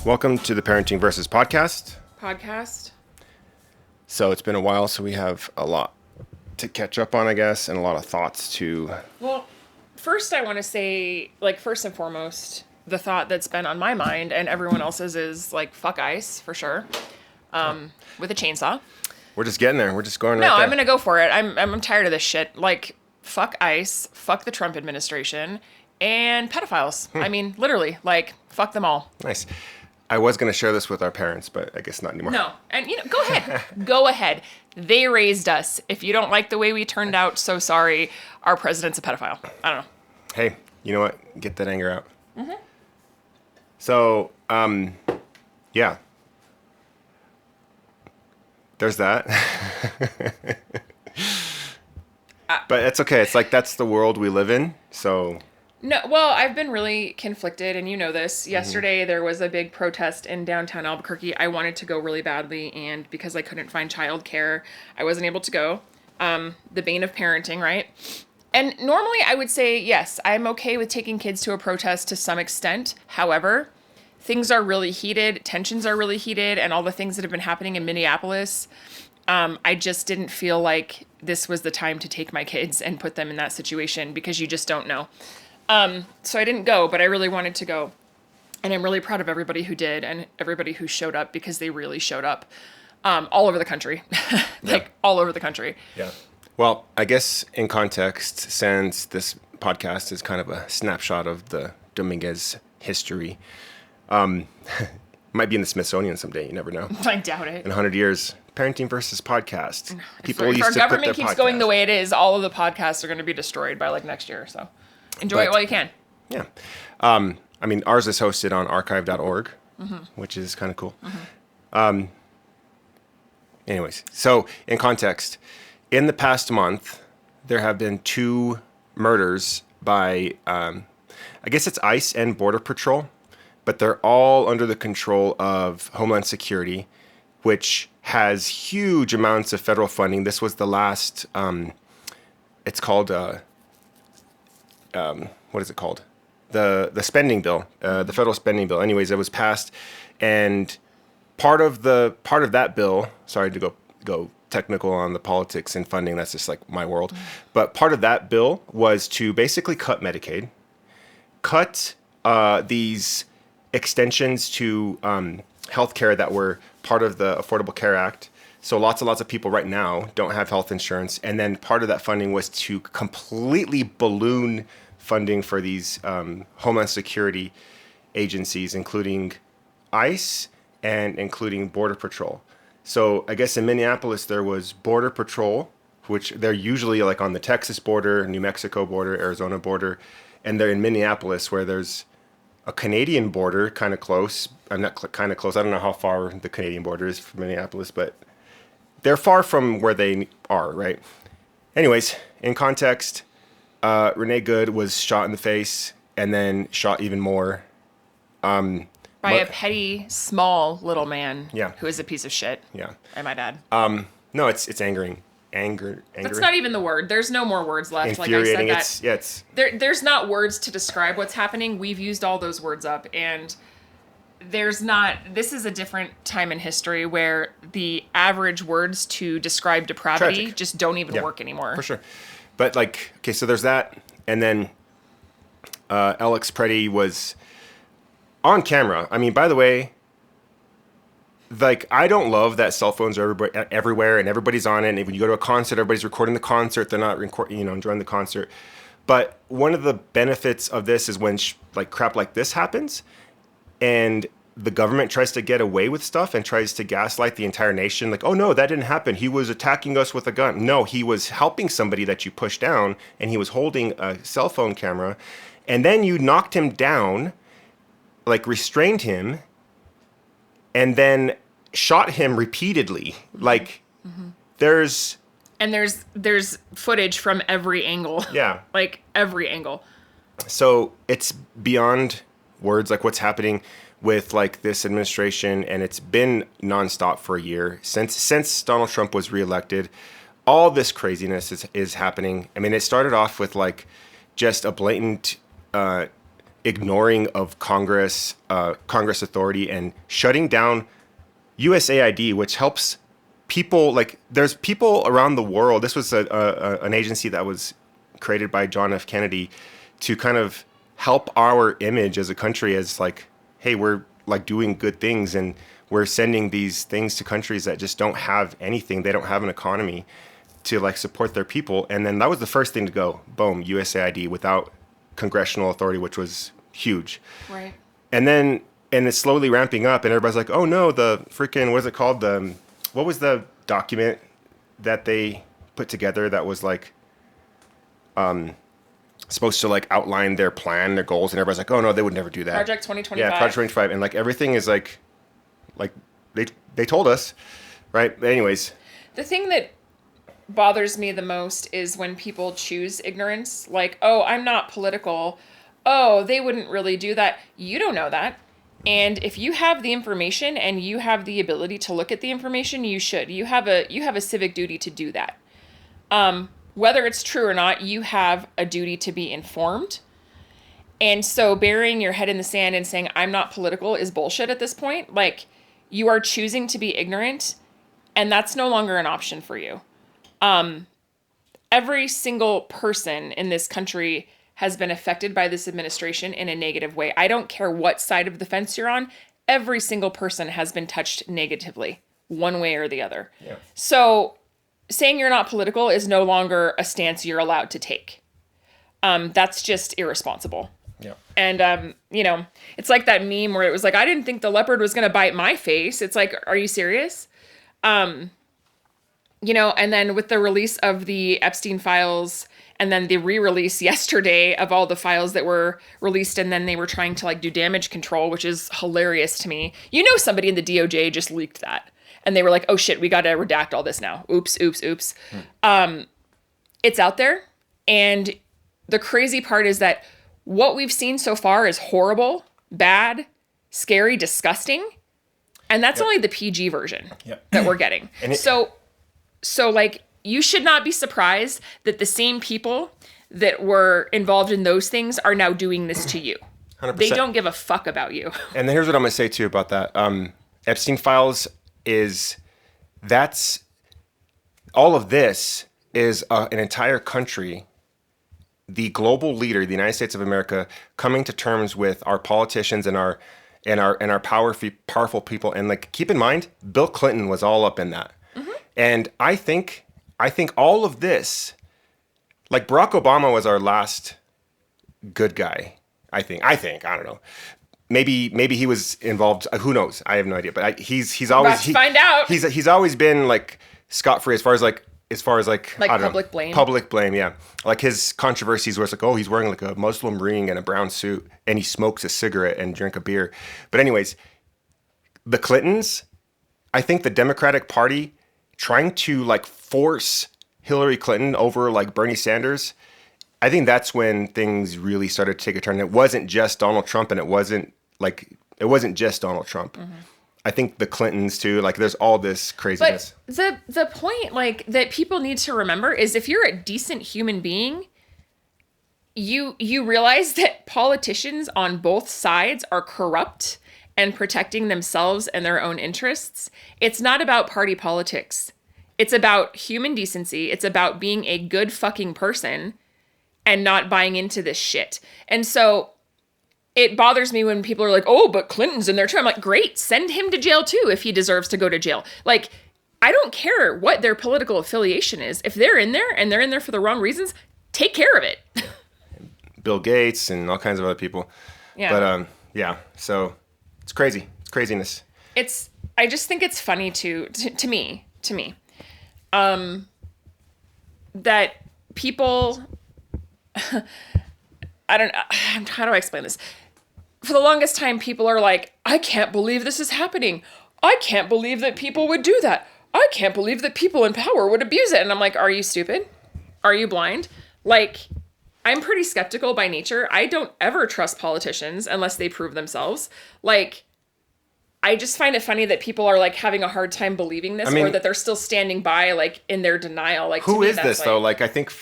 Welcome to the Parenting Versus podcast. So it's been a while, so we have a lot to catch up on, I guess, and a lot of thoughts to... Well, first I want to say, first and foremost, the thought that's been on my mind and everyone else's is, fuck ICE, for sure, with a chainsaw. We're just getting there. We're just going right No, there. I'm going to go for it. I'm tired of this shit. Fuck ICE, fuck the Trump administration, and pedophiles. I mean, literally, fuck them all. Nice. I was going to share this with our parents, but I guess not anymore. No, and go ahead. Go ahead. They raised us. If you don't like the way we turned out, so sorry. Our president's a pedophile. I don't know. Hey, you know what? Get that anger out. Mm-hmm. So, yeah. There's that. But it's okay. It's that's the world we live in, so... No, well, I've been really conflicted, and you know this. Yesterday, there was a big protest in downtown Albuquerque. I wanted to go really badly, and because I couldn't find childcare, I wasn't able to go. The bane of parenting, right? And normally, I would say, yes, I'm okay with taking kids to a protest to some extent. However, things are really heated, tensions are really heated, and all the things that have been happening in Minneapolis, I just didn't feel like this was the time to take my kids and put them in that situation, because you just don't know. So I didn't go, but I really wanted to go. And I'm really proud of everybody who did and everybody who showed up, because they really showed up all over the country, all over the country. Yeah. Well, I guess in context, since this podcast is kind of a snapshot of the Dominguez history, might be in the Smithsonian someday. You never know. I doubt it. In 100 years, Parenting Versus podcast. People if our government keeps going the way it is, all of the podcasts are going to be destroyed by next year. So enjoy it while you can. Yeah. I mean, ours is hosted on archive.org, which is kind of cool. Mm-hmm. Anyways, so in context, in the past month, there have been 2 murders by, I guess it's ICE and Border Patrol, but they're all under the control of Homeland Security, which has huge amounts of federal funding. This was the last, it's called, what is it called? The spending bill, the federal spending bill. Anyways, it was passed, and part of that bill. Sorry to go technical on the politics and funding. That's just my world. But part of that bill was to basically cut Medicaid, cut these extensions to healthcare that were part of the Affordable Care Act. So lots and lots of people right now don't have health insurance, and then part of that funding was to completely balloon funding for these Homeland Security agencies, including ICE and including Border Patrol. So I guess in Minneapolis, there was Border Patrol, which they're usually on the Texas border, New Mexico border, Arizona border. And they're in Minneapolis, where there's a Canadian border kind of close. I'm not kind of close. I don't know how far the Canadian border is from Minneapolis, but they're far from where they are, right? Anyways, in context, Renee Good was shot in the face and then shot even more. By a petty, small little man. Yeah. Who is a piece of shit. Yeah. I might add. No, it's angering. Anger. That's not even the word. There's no more words left. Infuriating. Like I said that. There's not words to describe what's happening. We've used all those words up, and there's not. This is a different time in history where the average words to describe depravity Tragic. Just don't even work anymore. For sure. But okay, so there's that, and then Alex Preddy was on camera. I mean, by the way, I don't love that cell phones are everywhere and everybody's on it. And when you go to a concert, everybody's recording the concert. They're not enjoying the concert. But one of the benefits of this is when crap like this happens, and the government tries to get away with stuff and tries to gaslight the entire nation. Oh no, that didn't happen. He was attacking us with a gun. No, he was helping somebody that you pushed down, and he was holding a cell phone camera, and then you knocked him down, restrained him, and then shot him repeatedly. There's footage from every angle. Yeah. Every angle. So it's beyond words, what's happening with this administration, and it's been nonstop for a year since Donald Trump was reelected. All this craziness is happening. I mean, it started off with just a blatant ignoring of Congress authority, and shutting down USAID, which helps people. Like, there's people around the world. This was an agency that was created by John F. Kennedy to kind of help our image as a country as like, hey, we're like doing good things, and we're sending these things to countries that just don't have anything. They don't have an economy to like support their people. And then that was the first thing to go, boom, USAID, without congressional authority, which was huge. Right. And then, and it's slowly ramping up, and everybody's like, oh no, the freaking, what is it called? What was the document that they put together that was like, supposed to like outline their plan, their goals, and everybody's like, oh no, they would never do that. Project 2025. Yeah, Project 2025. And like everything is like they told us, right? But anyways. The thing that bothers me the most is when people choose ignorance. Like, oh, I'm not political. Oh, they wouldn't really do that. You don't know that. And if you have the information and you have the ability to look at the information, you should. You have a civic duty to do that. Whether it's true or not, you have a duty to be informed. And so burying your head in the sand and saying, I'm not political is bullshit at this point. Like, you are choosing to be ignorant, and that's no longer an option for you. Every single person in this country has been affected by this administration in a negative way. I don't care what side of the fence you're on. Every single person has been touched negatively, one way or the other. Yeah. So saying you're not political is no longer a stance you're allowed to take. That's just irresponsible. Yeah. And, it's like that meme where it was like, I didn't think the leopard was going to bite my face. It's like, are you serious? And then with the release of the Epstein files and then the re-release yesterday of all the files that were released, and then they were trying to like do damage control, which is hilarious to me. Somebody in the DOJ just leaked that. And they were like, oh shit, we got to redact all this now. Oops. It's out there. And the crazy part is that what we've seen so far is horrible, bad, scary, disgusting. And that's only the PG version that we're getting. So like, you should not be surprised that the same people that were involved in those things are now doing this to you. 100%. They don't give a fuck about you. And then here's what I'm going to say too about that. Epstein files that's all of this is an entire country, the global leader, the United States of America, coming to terms with our politicians and our powerful people. And like, keep in mind, Bill Clinton was all up in that. Mm-hmm. And I think all of this, like, Barack Obama was our last good guy. I think, I don't know. Maybe he was involved. Who knows? I have no idea. But he's always find out. He's always been like scot-free as far as like I don't public know, blame. Public blame, yeah. Like his controversies where it's like, oh, he's wearing like a Muslim ring and a brown suit, and he smokes a cigarette and drink a beer. But anyways, the Clintons, I think the Democratic Party trying to like force Hillary Clinton over like Bernie Sanders, I think that's when things really started to take a turn. It wasn't just Donald Trump, and it wasn't just Donald Trump. Mm-hmm. I think the Clintons too, like there's all this craziness. But the point like that people need to remember is if you're a decent human being, you realize that politicians on both sides are corrupt and protecting themselves and their own interests. It's not about party politics. It's about human decency. It's about being a good fucking person and not buying into this shit. And so it bothers me when people are like, oh, but Clinton's in there too. I'm like, great, send him to jail too if he deserves to go to jail. Like, I don't care what their political affiliation is. If they're in there and they're in there for the wrong reasons, take care of it. Bill Gates and all kinds of other people. Yeah. But yeah, so it's crazy. It's craziness. I just think it's funny to me, that people, I don't know, how do I explain this? For the longest time, people are like, I can't believe this is happening. I can't believe that people would do that. I can't believe that people in power would abuse it. And I'm like, are you stupid? Are you blind? Like, I'm pretty skeptical by nature. I don't ever trust politicians unless they prove themselves. Like, I just find it funny that people are like having a hard time believing this, or that they're still standing by like in their denial. Like, who is this though? Like, I think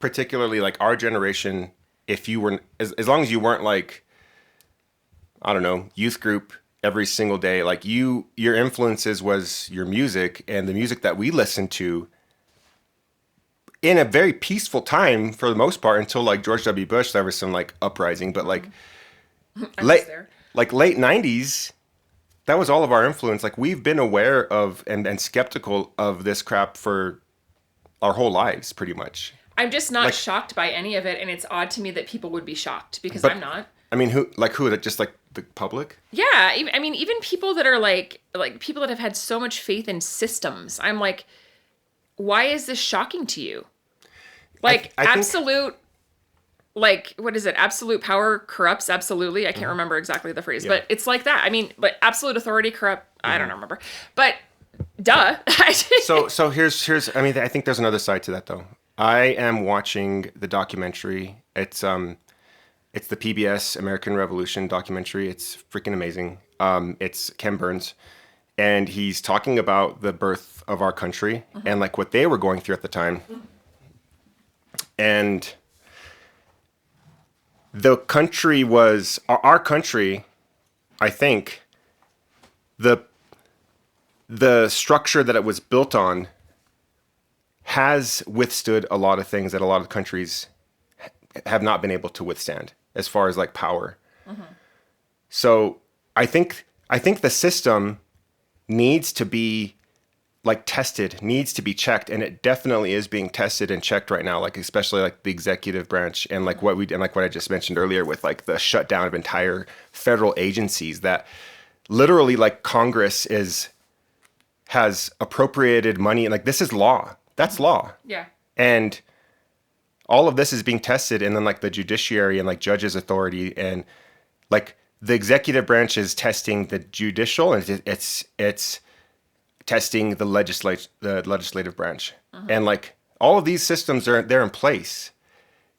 particularly like our generation, if you were, as long as you weren't like I don't know, youth group every single day. Like your influences was your music and the music that we listened to in a very peaceful time for the most part until like George W. Bush. There was some like uprising, but like I was late there. like late 90s, that was all of our influence. Like we've been aware of and skeptical of this crap for our whole lives pretty much. I'm just not Like, shocked by any of it, and it's odd to me that people would be shocked because but I'm not. I mean, who just like the public? Yeah, I mean, even people that are like people that have had so much faith in systems. I'm like, why is this shocking to you? Like I think- absolute, like what is it? Absolute power corrupts absolutely. I can't remember exactly the phrase, but it's like that. I mean, but absolute authority corrupt. I don't remember, but duh. So here's I mean I think there's another side to that though. I am watching the documentary. It's the PBS American Revolution documentary. It's freaking amazing. It's Ken Burns, and he's talking about the birth of our country and like what they were going through at the time. And the country was our country, I think, the structure that it was built on has withstood a lot of things that a lot of countries have not been able to withstand as far as like power. So I think the system needs to be like tested, needs to be checked, and it definitely is being tested and checked right now, like especially like the executive branch and like what I just mentioned earlier with like the shutdown of entire federal agencies that literally like Congress has appropriated money and like this is law. That's law. Yeah. And all of this is being tested, and then like the judiciary and like judges' authority and like the executive branch is testing the judicial, and it's testing the legislative branch, and like all of these systems they're in place,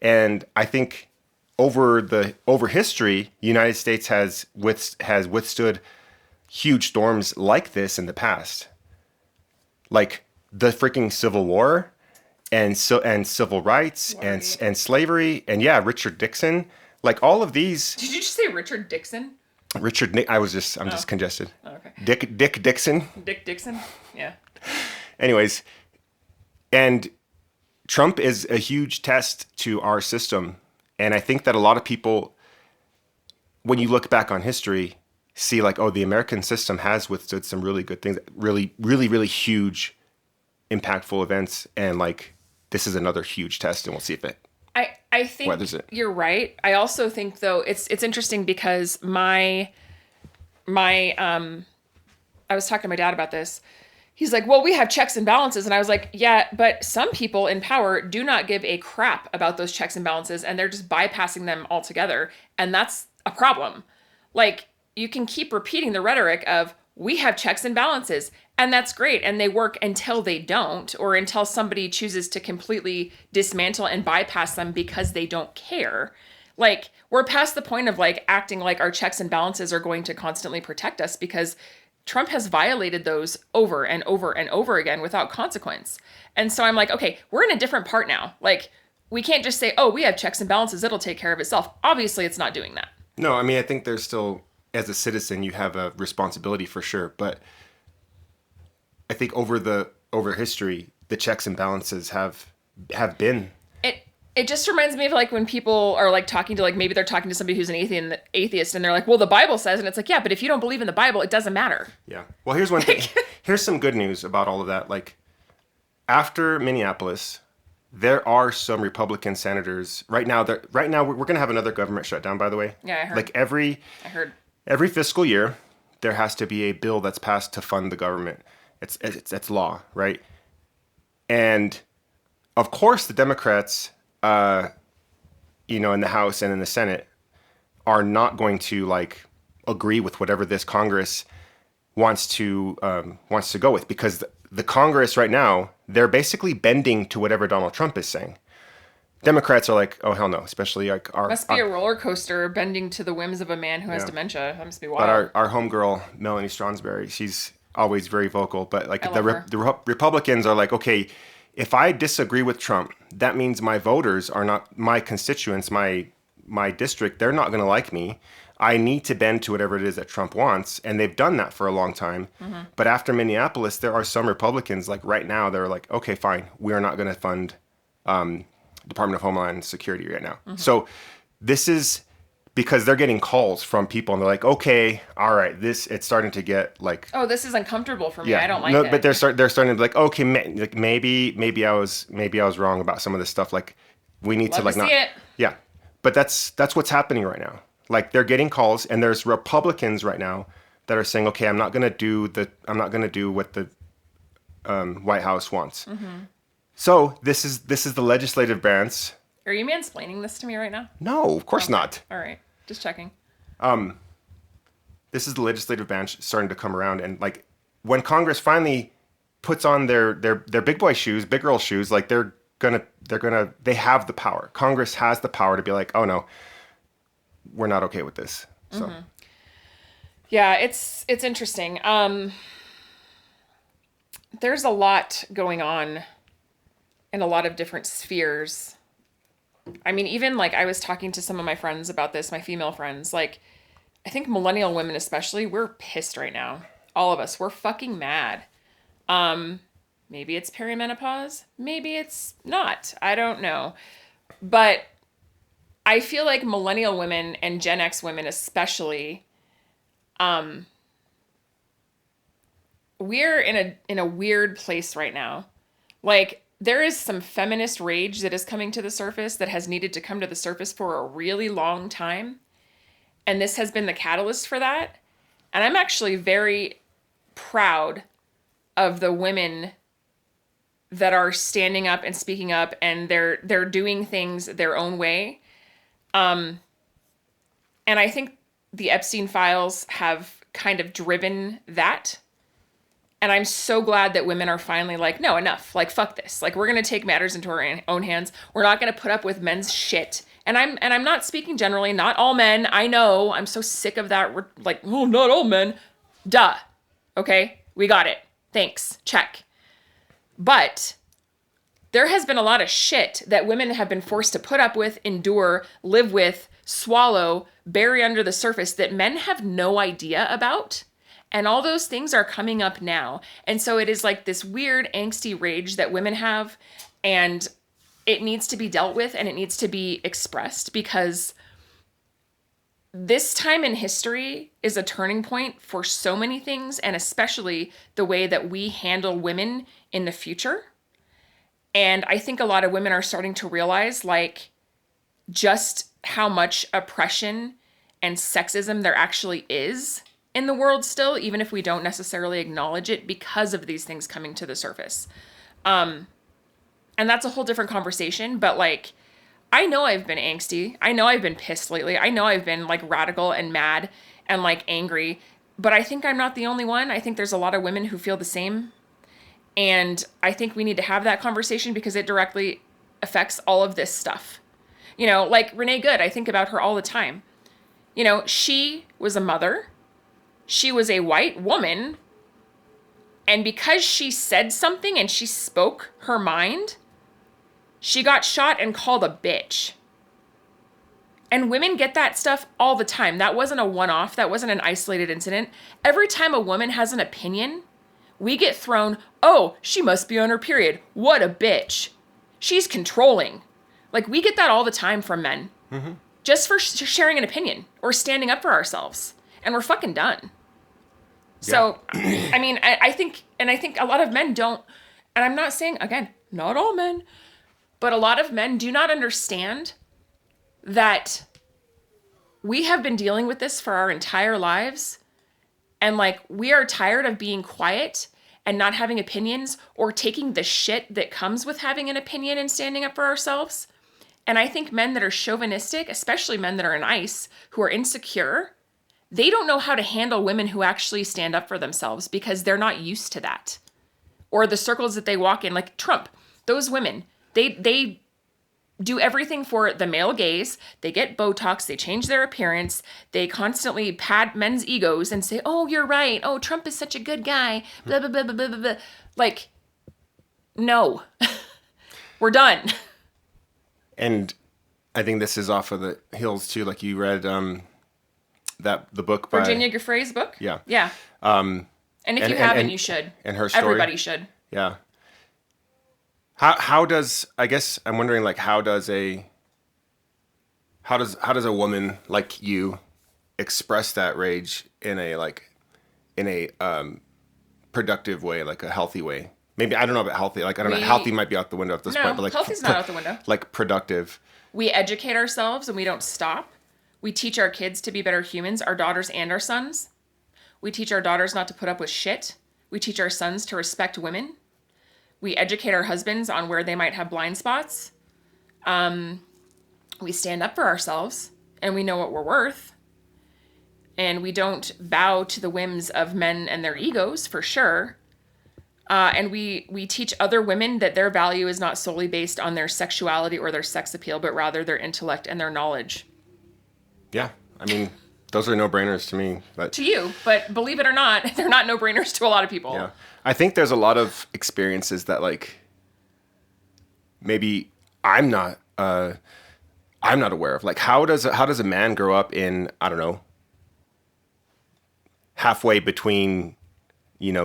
and I think over history, United States has withstood huge storms like this in the past, like the freaking Civil War. And civil rights and slavery and Richard Dixon, like all of these. Did you just say Richard Dixon? I'm just congested. Oh, okay. Dick Dixon. Dick Dixon? Yeah. Anyways, and Trump is a huge test to our system, and I think that a lot of people, when you look back on history, see like, oh, the American system has withstood some really good things, really, really, really huge, impactful events, and like. This is another huge test, and we'll see if it. I think weathers it. You're right. I also think though it's interesting because I was talking to my dad about this. He's like, well, we have checks and balances. And I was like, yeah, but some people in power do not give a crap about those checks and balances, and they're just bypassing them altogether. And that's a problem. Like, you can keep repeating the rhetoric of, we have checks and balances, and that's great. And they work until they don't, or until somebody chooses to completely dismantle and bypass them because they don't care. Like, we're past the point of like acting like our checks and balances are going to constantly protect us, because Trump has violated those over and over and over again without consequence. And so I'm like, okay, we're in a different part now. Like, we can't just say, oh, we have checks and balances, it'll take care of itself. Obviously, it's not doing that. No, I mean, I think there's still, as a citizen, you have a responsibility for sure. But I think over history, the checks and balances have been. It just reminds me of like when people are like talking to, like, maybe they're talking to somebody who's an atheist and they're like, well, the Bible says, and it's like, yeah, but if you don't believe in the Bible, it doesn't matter. Yeah. Well, here's one thing. Here's some good news about all of that. Like, after Minneapolis, there are some Republican senators right now. We're going to have another government shutdown, by the way. Yeah, I heard. Like I heard. every fiscal year, there has to be a bill that's passed to fund the government. It's law, right? And of course, the Democrats, in the House and in the Senate, are not going to like agree with whatever this Congress wants to go with, because the Congress right now, they're basically bending to whatever Donald Trump is saying. Democrats are like, oh hell no, especially like must be a roller coaster bending to the whims of a man who has dementia. That must be wild. But our homegirl Melanie Stronsberry, she's always very vocal. But like the Republicans are like, okay, if I disagree with Trump, that means my voters are not my constituents, my district. They're not going to like me. I need to bend to whatever it is that Trump wants. And they've done that for a long time. But after Minneapolis, there are some Republicans, like right now, they're like, okay, fine, we are not going to fund Department of Homeland Security right now. So this is because they're getting calls from people and they're like, okay, all right, it's starting to get like, Oh, this is uncomfortable for me. yeah, I don't like no, it. but they're starting to be like, okay, like maybe I was wrong about some of this stuff. Like we need Love to like to not, see it. yeah, but that's what's happening right now. Like they're getting calls, and there's Republicans right now that are saying, okay, I'm not gonna do what the White House wants. So this is the legislative branch. Are you mansplaining this to me right now? No, of course not. All right. Just checking. This is the legislative branch starting to come around, and like when Congress finally puts on their big boy shoes, big girl shoes, like they have the power. Congress has the power to be like, oh no, we're not okay with this. So Yeah, it's interesting. There's a lot going on in a lot of different spheres. I mean, even like I was talking to some of my friends about this, my female friends, like I think millennial women especially, we're pissed right now. All of us, we're fucking mad. Maybe it's perimenopause, maybe it's not. I don't know. But I feel like millennial women and Gen X women especially, we're in a weird place right now. Like there is some feminist rage that is coming to the surface that has needed to come to the surface for a really long time. And this has been the catalyst for that. And I'm actually very proud of the women that are standing up and speaking up, and they're doing things their own way. And I think the Epstein files have kind of driven that. And I'm so glad that women are finally like, no, enough. Like, fuck this. Like, we're going to take matters into our own hands. We're not going to put up with men's shit. And I'm not speaking generally, not all men. I know. I'm so sick of that. We're like, oh, not all men. Duh. Okay? We got it. Thanks. Check. But there has been a lot of shit that women have been forced to put up with, endure, live with, swallow, bury under the surface that men have no idea about. And all those things are coming up now. And so it is like this weird angsty rage that women have, and it needs to be dealt with and it needs to be expressed, because this time in history is a turning point for so many things, and especially the way that we handle women in the future. And I think a lot of women are starting to realize like just how much oppression and sexism there actually is in the world still, even if we don't necessarily acknowledge it because of these things coming to the surface. And that's a whole different conversation, but like, I know I've been angsty. I know I've been pissed lately. I know I've been like radical and mad and like angry, but I think I'm not the only one. I think there's a lot of women who feel the same. And I think we need to have that conversation because it directly affects all of this stuff. You know, like Renee Good, I think about her all the time. You know, she was a mother. She was a white woman. And because she said something and she spoke her mind, she got shot and called a bitch. And women get that stuff all the time. That wasn't a one-off. That wasn't an isolated incident. Every time a woman has an opinion, we get thrown, oh, she must be on her period. What a bitch. She's controlling. Like, we get that all the time from men. Mm-hmm. Just for sharing an opinion or standing up for ourselves. And we're fucking done. Yeah. So, I mean, I think a lot of men don't, and I'm not saying, again, not all men, but a lot of men do not understand that we have been dealing with this for our entire lives. And like, we are tired of being quiet and not having opinions or taking the shit that comes with having an opinion and standing up for ourselves. And I think men that are chauvinistic, especially men that are in ICE, who are insecure, they don't know how to handle women who actually stand up for themselves because they're not used to that. Or the circles that they walk in, like Trump, those women, they do everything for the male gaze. They get Botox, they change their appearance, they constantly pat men's egos and say, oh, you're right. Oh, Trump is such a good guy. Blah, blah, blah, blah, blah, blah. Like, no, we're done. And I think this is off of the hills too. Like you read the book by Virginia Giuffre's book. Yeah. Yeah. And if you haven't, you should. And her story. Everybody should. Yeah. How does, I guess I'm wondering, like, how does a woman like you express that rage in a productive way, like a healthy way? Maybe, I don't know about healthy. Like, I don't know. Healthy might be out the window at this point, but like healthy's not out the window. Like productive. We educate ourselves and we don't stop. We teach our kids to be better humans, our daughters and our sons. We teach our daughters not to put up with shit. We teach our sons to respect women. We educate our husbands on where they might have blind spots. We stand up for ourselves and we know what we're worth. And we don't bow to the whims of men and their egos, for sure. And we teach other women that their value is not solely based on their sexuality or their sex appeal, but rather their intellect and their knowledge. Yeah. I mean, those are no-brainers to me. To you, but believe it or not, they're not no-brainers to a lot of people. Yeah. I think there's a lot of experiences that, like, maybe I'm not aware of. Like, how does a man grow up in, I don't know, halfway between,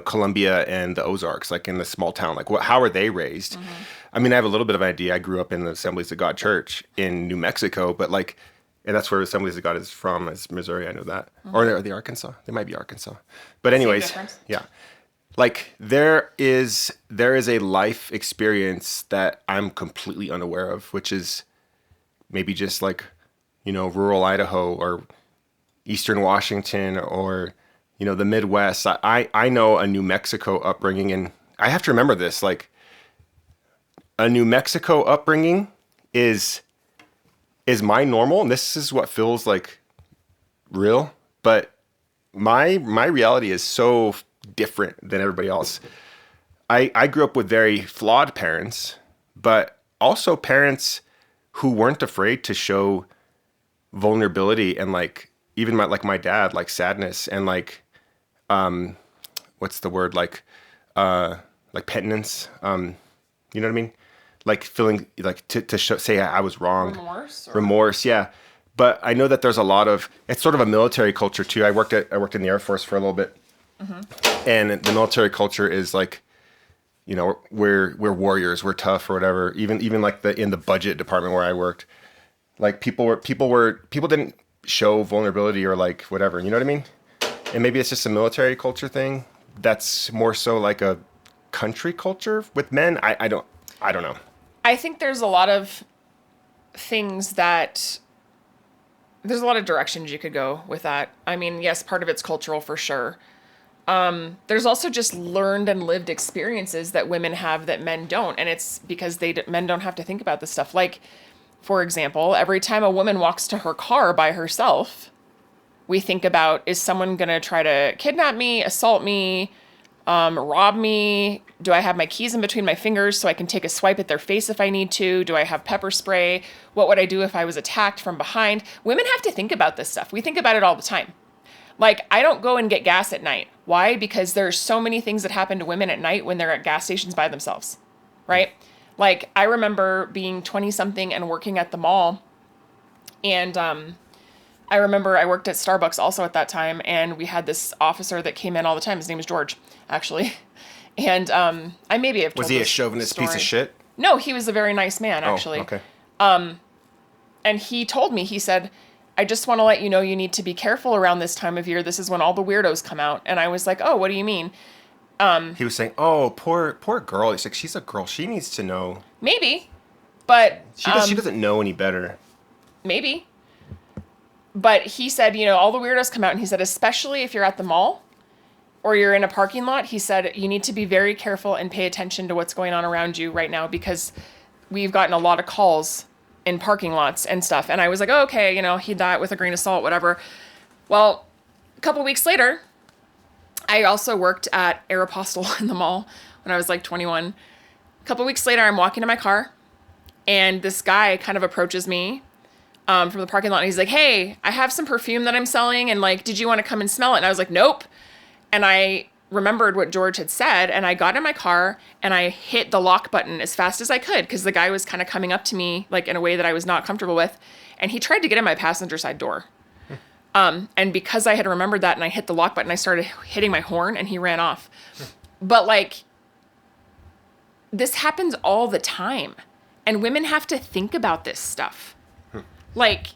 Colombia and the Ozarks, like in the small town? Like, how are they raised? Mm-hmm. I mean, I have a little bit of an idea. I grew up in the Assemblies of God Church in New Mexico, but like, and that's where Assemblies of God is from, is Missouri. I know that. Mm-hmm. Or are they Arkansas? They might be Arkansas. But anyways, yeah. Like, there is a life experience that I'm completely unaware of, which is maybe just like, rural Idaho or Eastern Washington or, the Midwest. I know a New Mexico upbringing, and I have to remember this, like, a New Mexico upbringing is my normal, and this is what feels like real, but my reality is so different than everybody else. I grew up with very flawed parents, but also parents who weren't afraid to show vulnerability and, like, even my dad, like, sadness and like, what's the word? Like penitence. You know what I mean? Like feeling like to say I was wrong. Remorse. Yeah. But I know that there's a lot of, it's sort of a military culture too. I worked in the Air Force for a little bit. Mm-hmm. And the military culture is like, we're warriors, we're tough or whatever. Even like in the budget department where I worked, like people didn't show vulnerability or like whatever, you know what I mean? And maybe it's just a military culture thing that's more so like a country culture with men. I don't know. I think there's a lot of things there's a lot of directions you could go with that. I mean, yes, part of it's cultural for sure. There's also just learned and lived experiences that women have that men don't. And it's because men don't have to think about this stuff. Like, for example, every time a woman walks to her car by herself, we think about, is someone going to try to kidnap me, assault me, rob me? Do I have my keys in between my fingers so I can take a swipe at their face if I need to? Do I have pepper spray? What would I do if I was attacked from behind? Women have to think about this stuff. We think about it all the time. Like, I don't go and get gas at night. Why? Because there's so many things that happen to women at night when they're at gas stations by themselves, right? Like, I remember being 20-something and working at the mall, and I remember I worked at Starbucks also at that time, and we had this officer that came in all the time. His name was George, actually. And I maybe have told Was he a chauvinist piece of shit? No, he was a very nice man, actually. Oh, okay. And he told me, he said, I just want to let you know you need to be careful around this time of year. This is when all the weirdos come out. And I was like, oh, what do you mean? He was saying, oh, poor girl. He's like, she's a girl. She needs to know. Maybe. But she doesn't know any better. Maybe. But he said, all the weirdos come out. And he said, especially if you're at the mall or you're in a parking lot, he said, you need to be very careful and pay attention to what's going on around you right now, because we've gotten a lot of calls in parking lots and stuff. And I was like, oh, okay, heed that with a grain of salt, whatever. Well, a couple weeks later, I also worked at Aeropostale in the mall when I was like 21. A couple weeks later, I'm walking to my car, and this guy kind of approaches me from the parking lot. And he's like, hey, I have some perfume that I'm selling, and like, did you want to come and smell it? And I was like, nope. And I remembered what George had said, and I got in my car and I hit the lock button as fast as I could, because the guy was kind of coming up to me like in a way that I was not comfortable with, and he tried to get in my passenger side door. And because I had remembered that and I hit the lock button, I started hitting my horn and he ran off. But like, this happens all the time. And women have to think about this stuff. Like,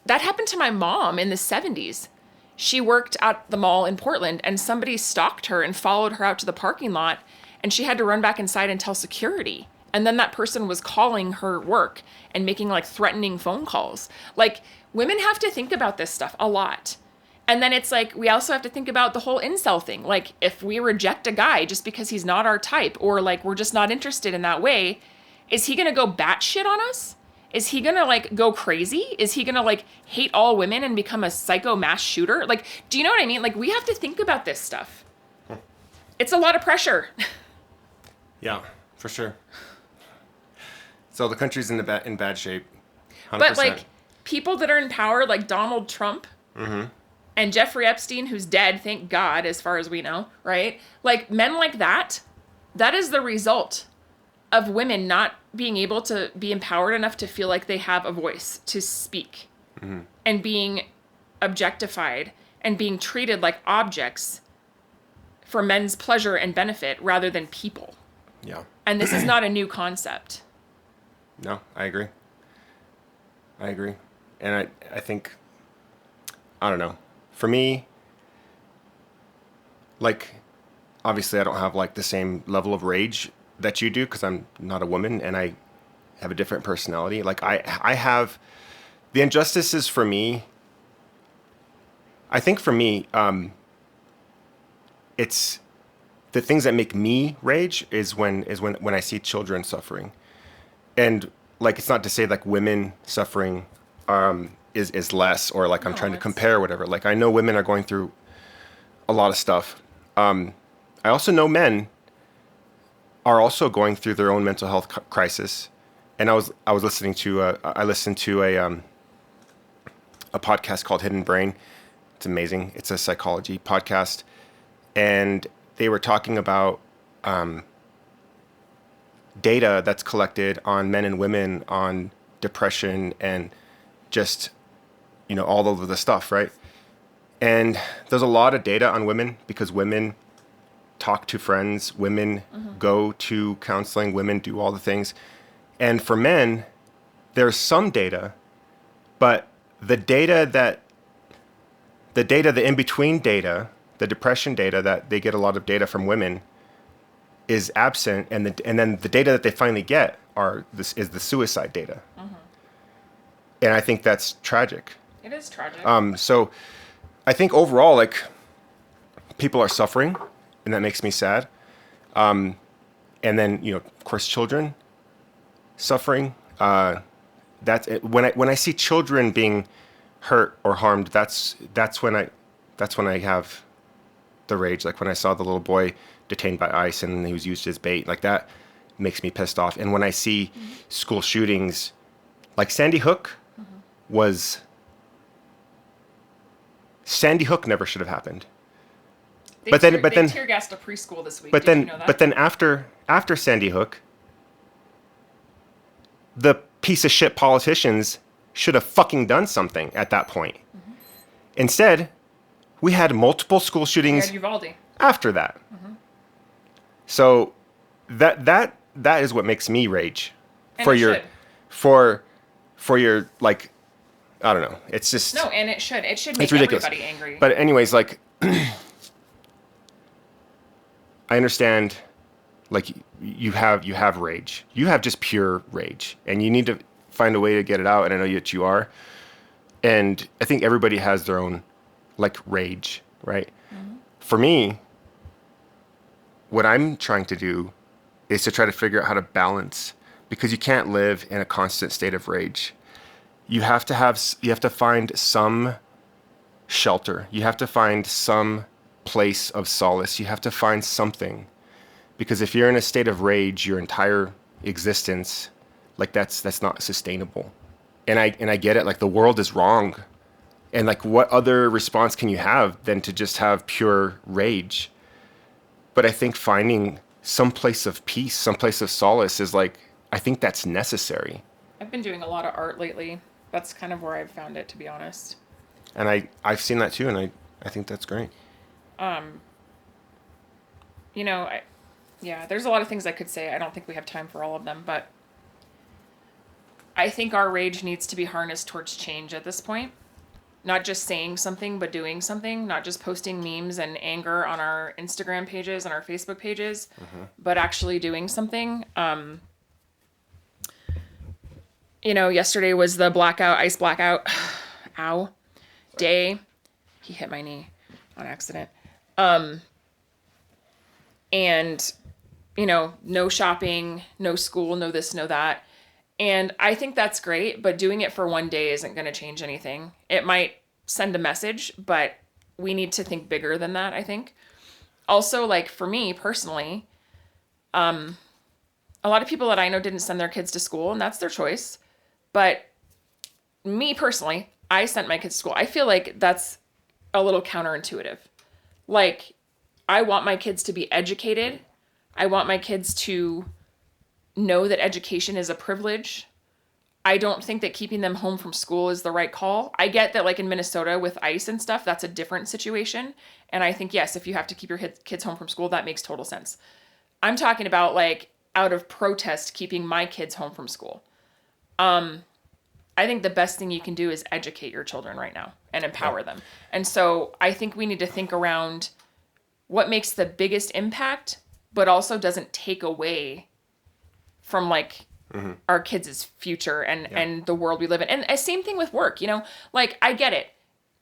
that happened to my mom in the 70s. She worked at the mall in Portland and somebody stalked her and followed her out to the parking lot. And she had to run back inside and tell security. And then that person was calling her work and making like threatening phone calls. Like, women have to think about this stuff a lot. And then it's like, we also have to think about the whole incel thing. Like, if we reject a guy just because he's not our type, or like we're just not interested in that way, is he gonna go batshit on us? Is he gonna like go crazy? Is he gonna like hate all women and become a psycho mass shooter? Like, do you know what I mean? Like, we have to think about this stuff. It's a lot of pressure. Yeah, for sure. So the country's in bad shape. 100%. But like, people that are in power, like Donald Trump and Jeffrey Epstein, who's dead, thank God, as far as we know, right? Like, men like that, that is the result of women not being able to be empowered enough to feel like they have a voice to speak, and being objectified and being treated like objects for men's pleasure and benefit rather than people. Yeah. And this is not a new concept. No, I agree. And I think, I don't know. For me, like, obviously I don't have like the same level of rage that you do because I'm not a woman and I have a different personality. Like, I have the injustices for me. I think for me, it's the things that make me rage is when I see children suffering. And like, it's not to say like women suffering is less, or like I'm trying to compare or whatever. Like, I know women are going through a lot of stuff. I also know men are also going through their own mental health crisis. And I was listening to I listened to a podcast called Hidden Brain. It's amazing. It's a psychology podcast, and they were talking about data that's collected on men and women on depression and just, you know, all of the stuff, right? And there's a lot of data on women because women talk to friends, women go to counseling, women do all the things. And for men, there's some data, but the in-between data, the depression data that they get a lot of data from women is absent, and then the data that they finally get is the suicide data. And I think that's tragic. It is tragic. So I think overall, like, people are suffering, and that makes me sad. And then, you know, of course, children suffering. That's it. When I see children being hurt or harmed, that's when I have the rage. Like when I saw the little boy detained by ICE and he was used as bait, like that makes me pissed off. And when I see school shootings, like Sandy Hook never should have happened. They tear gassed a preschool this week. Did you know that? But then after Sandy Hook, the piece of shit politicians should have fucking done something at that point. Instead, we had multiple school shootings after that. So that is what makes me rage. And for it your should. for your, like, I don't know. It's just no, and it should make ridiculous. Everybody angry. But anyways, like, I understand, like, you have rage. You have just pure rage, and you need to find a way to get it out. And I know that you are. And I think everybody has their own, like, rage, right? For me, what I'm trying to do is to try to figure out how to balance, because you can't live in a constant state of rage. You have to find some shelter. You have to find some place of solace. You have to find something, because if you're in a state of rage your entire existence, like, that's not sustainable. And I get it. Like, the world is wrong, and like, what other response can you have than to just have pure rage? But I think finding some place of peace, some place of solace is, like, I think that's necessary. I've been doing a lot of art lately. That's kind of where I've found it, to be honest. And I've seen that too, and I think that's great. You know, there's a lot of things I could say. I don't think we have time for all of them, but I think our rage needs to be harnessed towards change at this point. Not just saying something, but doing something. Not just posting memes and anger on our Instagram pages and our Facebook pages, but actually doing something. You know, yesterday was the ice blackout, ow, day. He hit my knee on accident. And, you know, no shopping, no school, no this, no that. And I think that's great, but doing it for one day isn't going to change anything. It might send a message, but we need to think bigger than that, I think. Also, like for me personally, a lot of people that I know didn't send their kids to school, and that's their choice. But me personally, I sent my kids to school. I feel like that's a little counterintuitive. Like, I want my kids to be educated. I want my kids to know that education is a privilege. I don't think that keeping them home from school is the right call. I get that, like in Minnesota with ICE and stuff, that's a different situation. And I think, yes, if you have to keep your kids home from school, that makes total sense. I'm talking about, like, out of protest, keeping my kids home from school. I think the best thing you can do is educate your children right now and empower them. And so I think we need to think around what makes the biggest impact, but also doesn't take away from, like, our kids' future and the world we live in. And same thing with work, you know, like, I get it,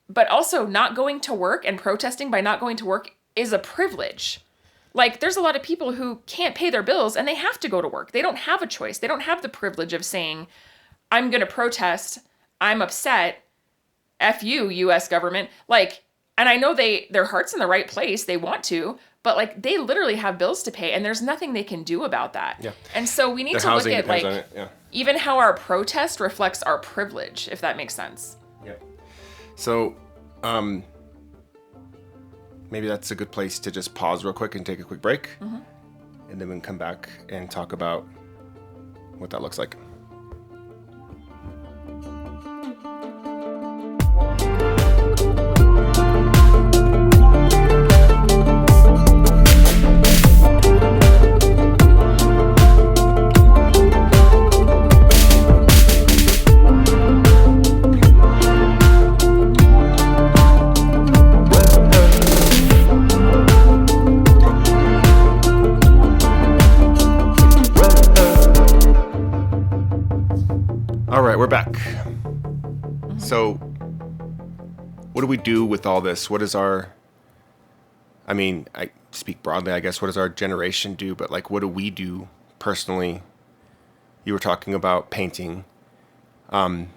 but also not going to work and protesting by not going to work is a privilege. Like, there's a lot of people who can't pay their bills and they have to go to work. They don't have a choice. They don't have the privilege of saying, I'm going to protest. I'm upset. F you, U.S. government. Like, and I know their heart's in the right place. They want to, but, like, they literally have bills to pay and there's nothing they can do about that. Yeah. And so we need to look at, like, even how our protest reflects our privilege, if that makes sense. Yeah. So, maybe that's a good place to just pause real quick and take a quick break. And then we can come back and talk about what that looks like. All right, we're back. So, what do we do with all this? What is I speak broadly, I guess, what does our generation do? But, like, what do we do personally? You were talking about painting. By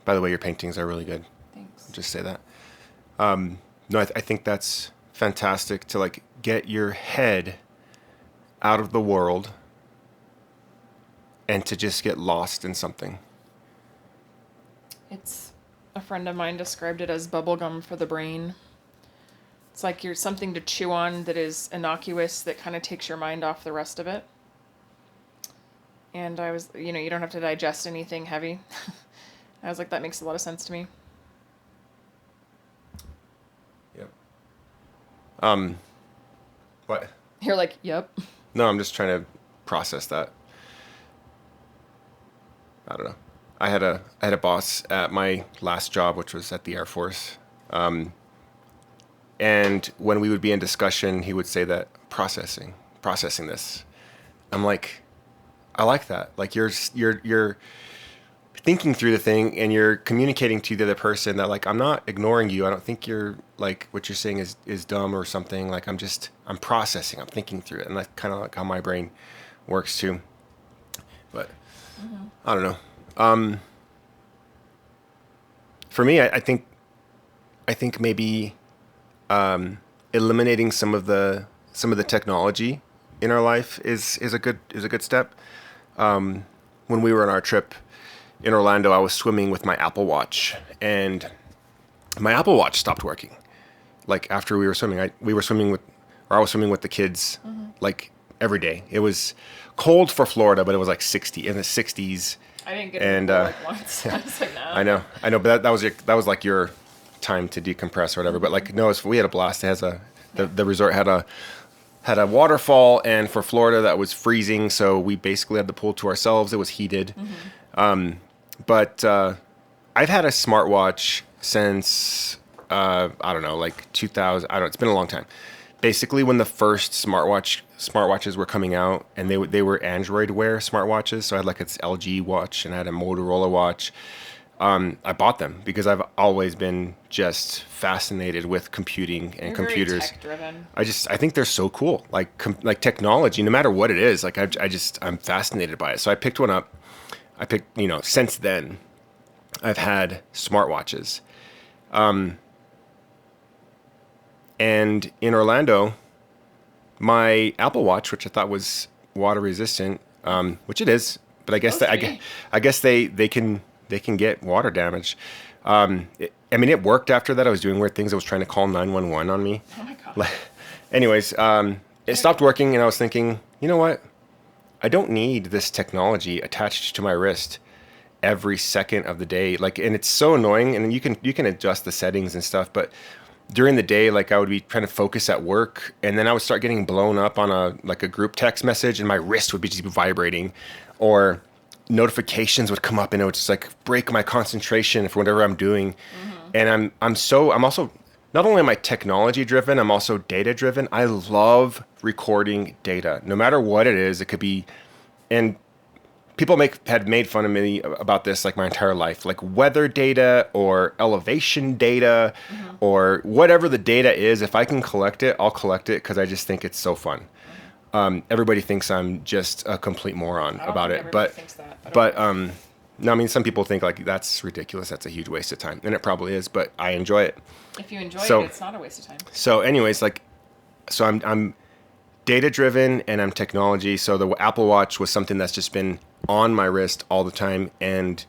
the way, your paintings are really good. Thanks. I'll just say that. No, I think that's fantastic to, like, get your head out of the world and to just get lost in something. A friend of mine described it as bubblegum for the brain. It's like you're something to chew on that is innocuous, that kind of takes your mind off the rest of it. And I was, you know, you don't have to digest anything heavy. I was like, that makes a lot of sense to me. Yep. What? You're like, yep. No, I'm just trying to process that. I don't know. I had a boss at my last job, which was at the Air Force. And when we would be in discussion, he would say that processing this. I'm like, I like that. Like, you're thinking through the thing and you're communicating to the other person that, like, I'm not ignoring you. I don't think you're, like, what you're saying is dumb or something. Like, I'm processing, I'm thinking through it. And that's kind of like how my brain works too. But I don't know. For me, I think maybe eliminating some of the technology in our life is a good step. When we were on our trip in Orlando, I was swimming with my Apple Watch, and my Apple Watch stopped working. Like, after we were swimming, I was swimming with the kids like every day. It was cold for Florida, but it was like 60 in the 60s. I didn't get it like once. I was like, no. I know, but that was like your time to decompress or whatever. But like, no, we had a blast. It has the resort had a waterfall, and for Florida that was freezing, so we basically had the pool to ourselves. It was heated. But I've had a smartwatch since I don't know, like 2000. I don't know. It's been a long time. Basically, when the first smartwatches were coming out, and they were Android Wear smartwatches. So I had like an LG watch and I had a Motorola watch. I bought them because I've always been just fascinated with computing and computers. Very tech-driven. I think they're so cool. Like technology, no matter what it is. Like I'm fascinated by it. So I picked one up. Since then, I've had smartwatches. And in Orlando, my Apple Watch, which I thought was water resistant, which it is, but I guess I guess they can get water damage. It worked after that. I was doing weird things. I was trying to call 911 on me. Oh my God. Anyways, it stopped working, and I was thinking, you know what? I don't need this technology attached to my wrist every second of the day. Like, and it's so annoying. And you can adjust the settings and stuff, but during the day, like I would be trying to focus at work, and then I would start getting blown up on a group text message, and my wrist would be just vibrating, or notifications would come up, and it would just like break my concentration for whatever I'm doing. And I'm also, not only am I technology driven, I'm also data driven. I love recording data, no matter what it is. It could be, and people had made fun of me about this like my entire life, like weather data or elevation data or whatever the data is. If I can collect it, I'll collect it because I just think it's so fun. Everybody thinks I'm just a complete moron about it, no, I mean, some people think like that's ridiculous. That's a huge waste of time, and it probably is. But I enjoy it. If you enjoy it, it's not a waste of time. So, anyways, I'm data driven and I'm technology. So the Apple Watch was something that's just been on my wrist all the time, and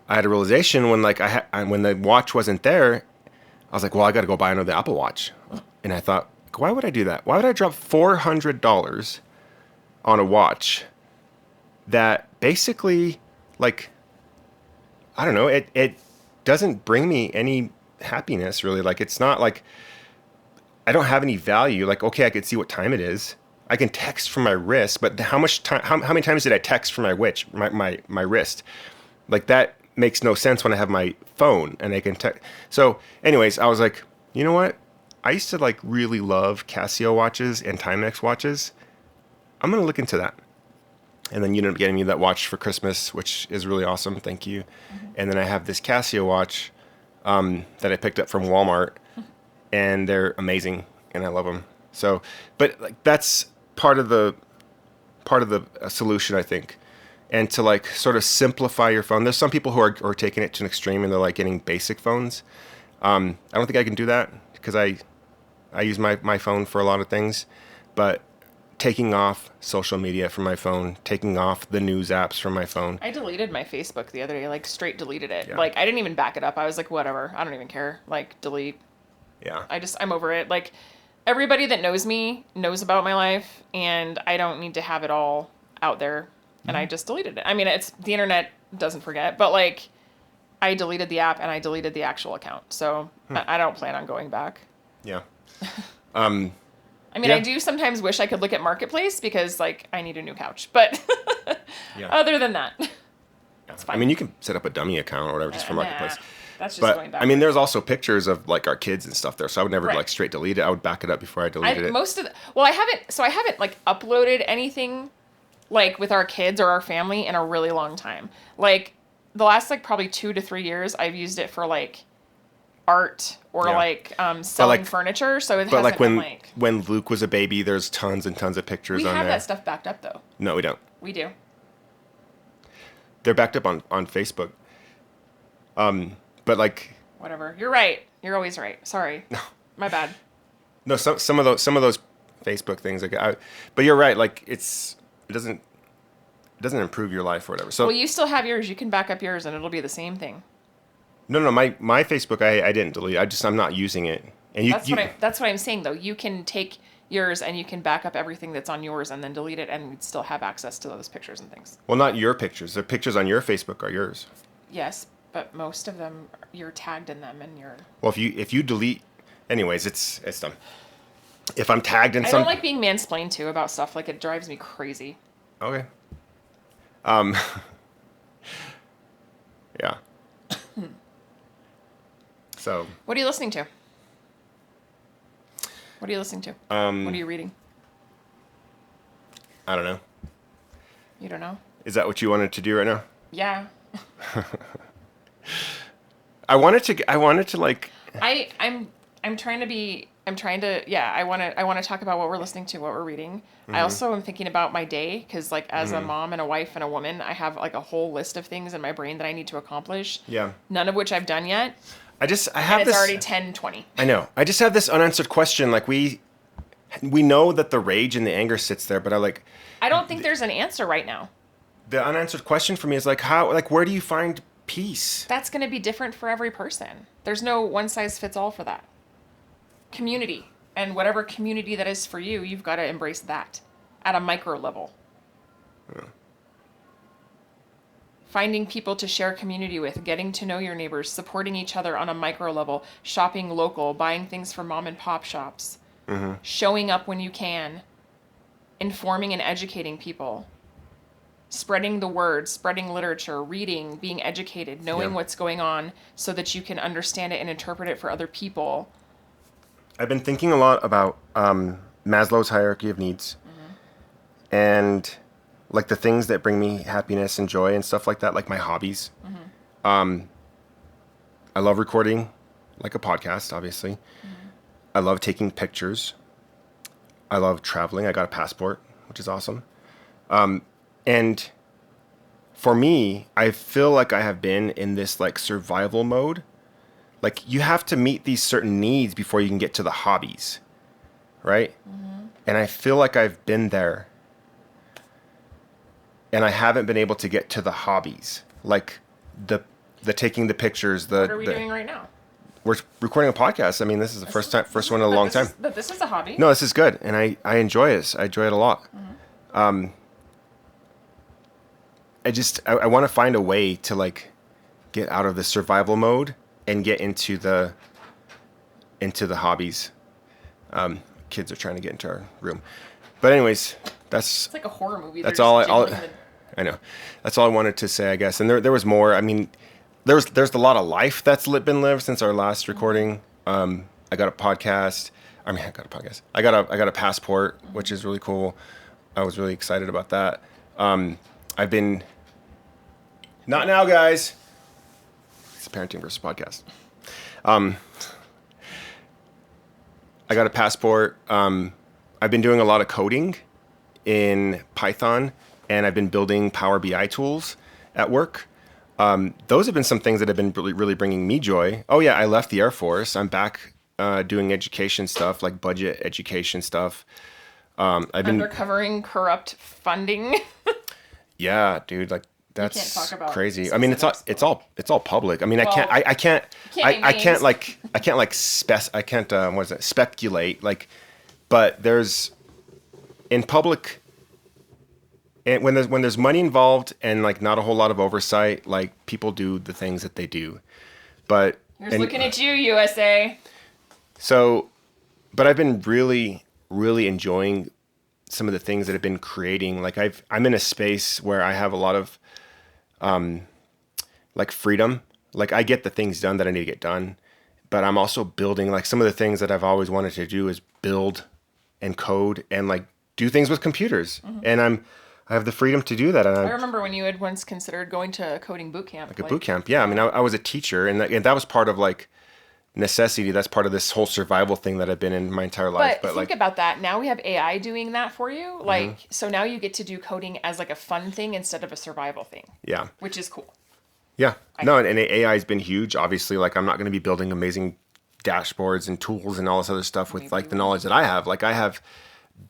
I had a realization when when the watch wasn't there, I was like, well, I got to go buy another Apple Watch, and I thought, why would I do that? Why would I drop $400 on a watch that basically, like, I don't know, it doesn't bring me any happiness really. Like, it's not like I don't have any value. Like, okay, I can see what time it is. I can text from my wrist, but how many times did I text from my wrist? Like, that makes no sense when I have my phone and I can text. So anyways, I was like, you know what? I used to like really love Casio watches and Timex watches. I'm going to look into that. And then you ended up getting me that watch for Christmas, which is really awesome. Thank you. And then I have this Casio watch that I picked up from Walmart, and they're amazing, and I love them. So, but like that's part of the solution, I think. And to like sort of simplify your phone. There's some people who are taking it to an extreme, and they're like getting basic phones. I don't think I can do that because I use my phone for a lot of things, but taking off social media from my phone, taking off the news apps from my phone. I deleted my Facebook the other day, like straight deleted it. Yeah. Like I didn't even back it up. I was like, whatever, I don't even care. Like delete. Yeah. I'm over it. Like everybody that knows me knows about my life, and I don't need to have it all out there. And I just deleted it. I mean, it's the internet doesn't forget, but like I deleted the app and I deleted the actual account. So I don't plan on going back. Yeah. I mean, Yeah. I do sometimes wish I could look at Marketplace because, like, I need a new couch. But other than that, it's fine. I mean, you can set up a dummy account or whatever just for Marketplace. That's just But going back. I mean, there's also pictures of like our kids and stuff there, so I would never Right. like straight delete it. I would back it up before I deleted it. I haven't like uploaded anything like with our kids or our family in a really long time. Like the last like probably 2 to 3 years, I've used it for like art or Yeah. like selling like- furniture. So it But hasn't like been like when Luke was a baby, there's tons and tons of pictures we on have there. that stuff backed up though. No, we don't. We do. They're backed up on Facebook. But like Whatever. You're right. You're always right. Sorry. No. My bad. no, some of those Facebook things but you're right. Like it doesn't improve your life or whatever. So Well, you still have yours. You can back up yours, and it'll be the same thing. no, my Facebook I didn't delete. I'm not using it. And That's what I'm saying though. You can take yours and you can back up everything that's on yours and then delete it, and we'd still have access to those pictures and things. well, not your pictures. The pictures on your Facebook are yours. Yes, But most of them, you're tagged in them, and you're. Well, if you delete, anyways, it's dumb. If I'm tagged in I some, don't like being mansplained to about stuff. Like it drives me crazy. okay, yeah. So What are you listening to? What are you listening to? What are you reading? I don't know. You don't know? Is that what you wanted to do right now? Yeah. I wanted to like. I'm trying to be. I'm trying to. Yeah. I want to talk about what we're listening to, what we're reading. I also am thinking about my day because, like, as a mom and a wife and a woman, I have like a whole list of things in my brain that I need to accomplish. Yeah. None of which I've done yet. I have And it's this. already 10:20. I know. I just have this unanswered question. Like we know that the rage and the anger sits there, but I don't think there's an answer right now. the unanswered question for me is like how, like, where do you find peace? That's going to be different for every person. There's no one size fits all for that. Community, and whatever community that is for you, you've got to embrace that at a micro level. Yeah. Finding people to share community with, getting to know your neighbors, supporting each other on a micro level, shopping local, buying things from mom and pop shops, showing up when you can, informing and educating people, spreading the word, spreading literature, reading, being educated, knowing Yeah. what's going on so that you can understand it and interpret it for other people. I've been thinking a lot about Maslow's hierarchy of needs, and like the things that bring me happiness and joy and stuff like that, like my hobbies. I love recording, like a podcast, obviously. I love taking pictures. I love traveling. I got a passport, which is awesome. And for me, I feel like I have been in this like survival mode. Like you have to meet these certain needs before you can get to the hobbies, right? And I feel like I've been there, and I haven't been able to get to the hobbies, like the taking the pictures. What are we doing right now? We're recording a podcast. I mean, this is the first one in a long time. But this is a hobby. No, this is good, and I enjoy this. I enjoy it a lot. I want to find a way to like get out of the survival mode and get into the hobbies. Kids are trying to get into our room, but anyways, It's like a horror movie. that's They're all. just jiggling the- I know. That's all I wanted to say, I guess. And there was more. I mean, there's a lot of life that's been lived since our last recording. I got a podcast. I mean, I got a podcast. I got a passport, which is really cool. I was really excited about that. I've been. Not now, guys. It's parenting versus podcast. I got a passport. I've been doing a lot of coding in Python, and I've been building Power BI tools at work. Those have been some things that have been really, really bringing me joy. Oh yeah, I left the Air Force. I'm back doing education stuff, like budget education stuff. I've been Undercovering corrupt funding. yeah, dude, like can't that's talk about crazy. I mean, it's all public. I mean, Well, I can't what is it, speculate, like, but there's in public. And when there's money involved and like not a whole lot of oversight, like people do the things that they do. But Here's looking at you, USA. so, but I've been really, really enjoying some of the things that have been creating. Like I'm in a space where I have a lot of like freedom. Like I get the things done that I need to get done, but I'm also building. Like some of the things that I've always wanted to do is build and code and like do things with computers. And I have the freedom to do that. And I remember when you had once considered going to a coding boot camp. like a boot camp. Yeah. I mean, I was a teacher, and that was part of like necessity. That's part of this whole survival thing that I've been in my entire life. But think about that. Now we have AI doing that for you. Like, so now you get to do coding as like a fun thing instead of a survival thing, yeah. which is cool. Yeah. No, and AI has been huge. Obviously, like I'm not going to be building amazing dashboards and tools and all this other stuff with like the knowledge that I have. Like I have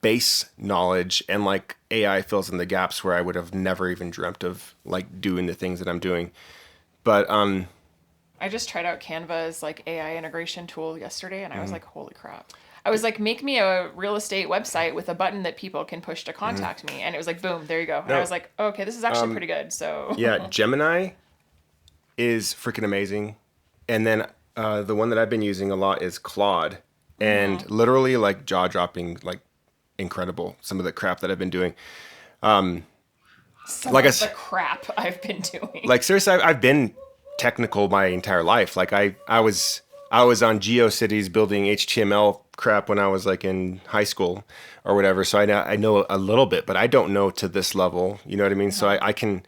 base knowledge, and like AI fills in the gaps where I would have never even dreamt of like doing the things that I'm doing. But I just tried out Canva's like AI integration tool yesterday, and I was like, holy crap. I was like, make me a real estate website with a button that people can push to contact me. And it was like, boom, there you go. And I was like, oh, okay, this is actually pretty good. So yeah, Gemini is freaking amazing. And then the one that I've been using a lot is Claude. And literally like jaw-dropping, like incredible, some of the crap that I've been doing. Some Like of the crap I've been doing. Like seriously, I've been technical my entire life. Like I was on GeoCities building HTML crap when I was like in high school or whatever. So I know a little bit, but I don't know to this level. You know what I mean? So I can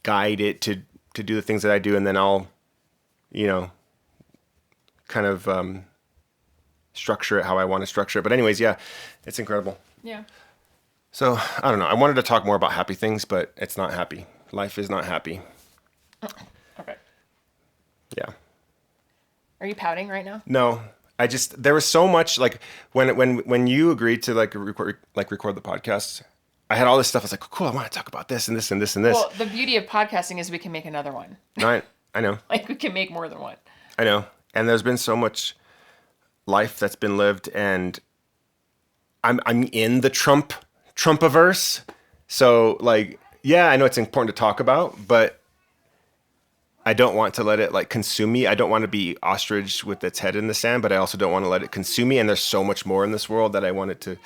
guide it to do the things that I do, and then I'll, you know, kind of structure it how I want to structure it. But anyways, yeah, it's incredible. Yeah. So I don't know. I wanted to talk more about happy things, but it's not happy. Life is not happy. Okay. Yeah. Are you pouting right now? No, there was so much like when you agreed to record the podcast, I had all this stuff. I was like, cool, I want to talk about this and this and this and this. Well, the beauty of podcasting is we can make another one. No, I know. Like we can make more than one. I know. And there's been so much life that's been lived, and I'm in the Trumpaverse. So like, yeah, I know it's important to talk about, but I don't want to let it like consume me. I don't want to be ostrich with its head in the sand, but I also don't want to let it consume me. And there's so much more in this world that I wanted to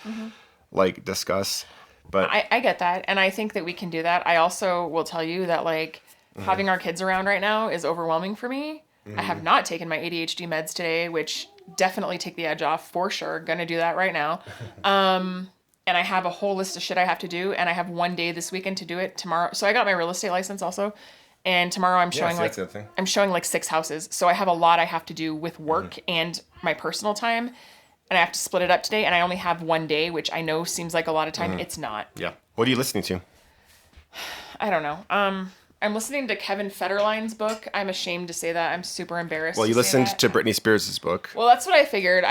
like discuss. But I get that. And I think that we can do that. I also will tell you that like having our kids around right now is overwhelming for me. I have not taken my ADHD meds today, which definitely take the edge off for sure. Gonna do that right now. And I have a whole list of shit I have to do. And I have one day this weekend to do it tomorrow. So I got my real estate license also. And tomorrow I'm showing I'm showing like 6 houses. So I have a lot I have to do with work and my personal time. And I have to split it up today. And I only have one day, which I know seems like a lot of time. It's not. yeah. What are you listening to? I don't know. I'm listening to Kevin Federline's book. I'm ashamed to say that. I'm super embarrassed. Well, you listened to Britney Spears' book. Well, that's what I figured.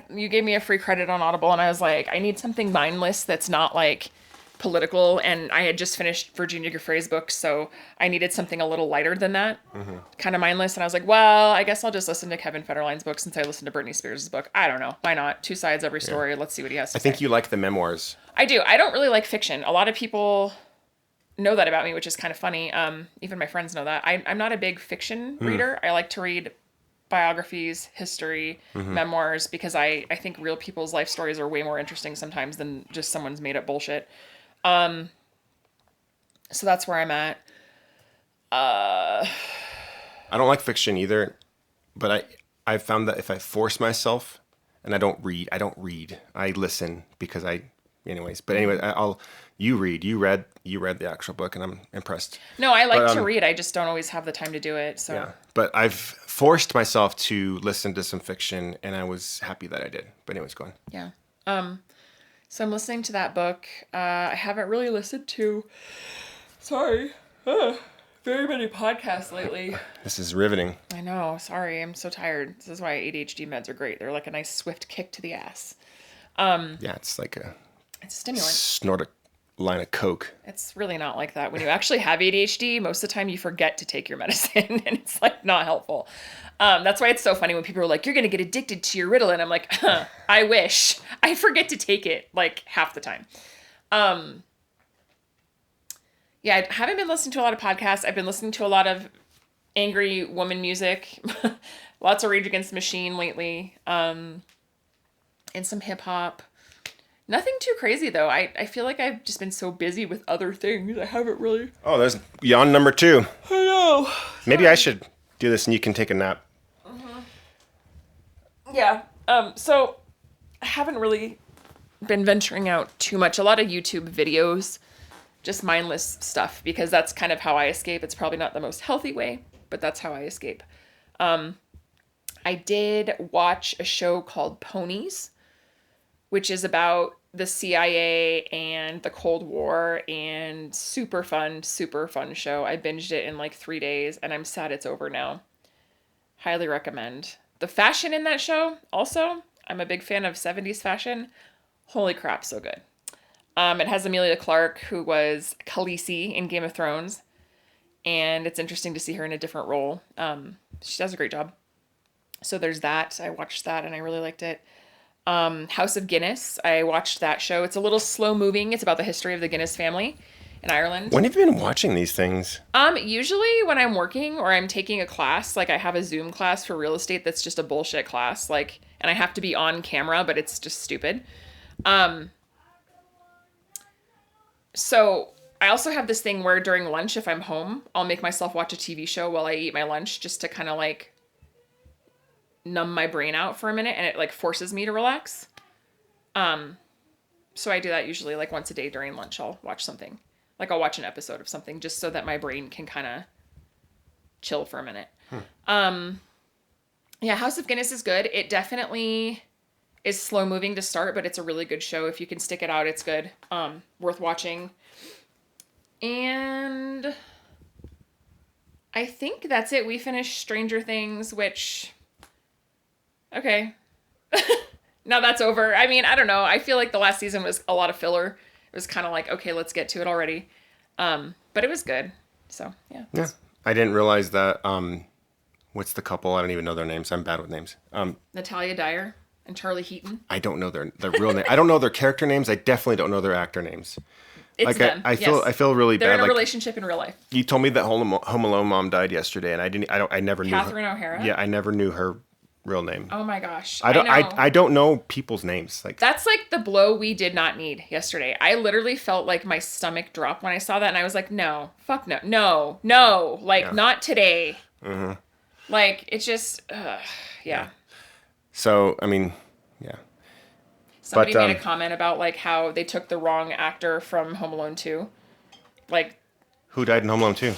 You gave me a free credit on Audible, and I was like, I need something mindless that's not like political. And I had just finished Virginia Giuffre's book, so I needed something a little lighter than that, kind of mindless. And I was like, well, I guess I'll just listen to Kevin Federline's book since I listened to Britney Spears' book. I don't know. Why not? 2 sides, every story. Let's see what he has to say. I think you like the memoirs. I do. I don't really like fiction. A lot of people know that about me, which is kind of funny. Even my friends know that. I'm not a big fiction reader. I like to read biographies, history, memoirs, because I think real people's life stories are way more interesting sometimes than just someone's made up bullshit. So that's where I'm at. I don't like fiction either, but I've found that if I force myself and I don't read. I listen because anyways. But anyway, you read. You read the actual book, and I'm impressed. No, I like to read. I just don't always have the time to do it. So yeah. But I've forced myself to listen to some fiction, and I was happy that I did. But anyways, go on. Yeah. So I'm listening to that book. I haven't really listened to, very many podcasts lately. This is riveting. I know. Sorry. I'm so tired. This is why ADHD meds are great. They're like a nice swift kick to the ass. Yeah, it's like it's a stimulant. Snort a line of Coke. It's really not like that. When you actually have ADHD, most of the time you forget to take your medicine, and it's like not helpful. That's why it's so funny when people are like, you're going to get addicted to your Ritalin. I'm like, I wish. I forget to take it like half the time. Yeah, I haven't been listening to a lot of podcasts. I've been listening to a lot of angry woman music. Lots of Rage Against the Machine lately. And some hip hop. Nothing too crazy, though. I feel like I've just been so busy with other things. I haven't really... Oh, there's yawn number 2. I know. Maybe I should do this and you can take a nap. Yeah. So I haven't really been venturing out too much. A lot of YouTube videos, just mindless stuff, because that's kind of how I escape. It's probably not the most healthy way, but that's how I escape. I did watch a show called Ponies, which is about the CIA and the Cold War, and super fun show. I binged it in like 3 days, and I'm sad it's over now. Highly recommend. The fashion in that show, also, I'm a big fan of 70s fashion. Holy crap, so good. It has Emilia Clarke, who was Khaleesi in Game of Thrones, and it's interesting to see her in a different role. She does a great job. So there's that. I watched that, and I really liked it. House of Guinness, I watched that show. It's a little slow moving. It's about the history of the Guinness family. in Ireland. When have you been watching these things? Usually when I'm working or I'm taking a class, like I have a Zoom class for real estate that's just a bullshit class, like, and I have to be on camera, but it's just stupid. So I also have this thing where during lunch, if I'm home, I'll make myself watch a TV show while I eat my lunch just to kind of like numb my brain out for a minute, and it like forces me to relax. So I do that usually like once a day during lunch. I'll watch something. Like I'll watch an episode of something just so that my brain can kind of chill for a minute. Yeah, House of Guinness is good. It definitely is slow moving to start, but it's a really good show. If you can stick it out, it's good. Worth watching. And I think that's it. We finished Stranger Things, which, okay. Now that's over. I mean, I don't know. I feel like the last season was a lot of filler. It was kind of like, okay, let's get to it already. But it was good. So, yeah. Yeah. I didn't realize that, what's the couple? I don't even know their names. I'm bad with names. Natalia Dyer and Charlie Heaton. I don't know their real name. I don't know their character names. I definitely don't know their actor names. It's like them. I feel really They're bad. in a Like, relationship in real life. you told me that Home Alone mom died yesterday, and I never knew Catherine her. O'Hara? Yeah, I never knew her real name. Oh my gosh. I don't. know. I don't know people's names. Like, That's like the blow we did not need yesterday. I literally felt like my stomach drop when I saw that, and I was like, no, fuck no, like, not today. Mm-hmm. Like, it's just, yeah. So, I mean, yeah. Somebody made a comment about, like, how they took the wrong actor from Home Alone 2. Like, Who died in Home Alone 2?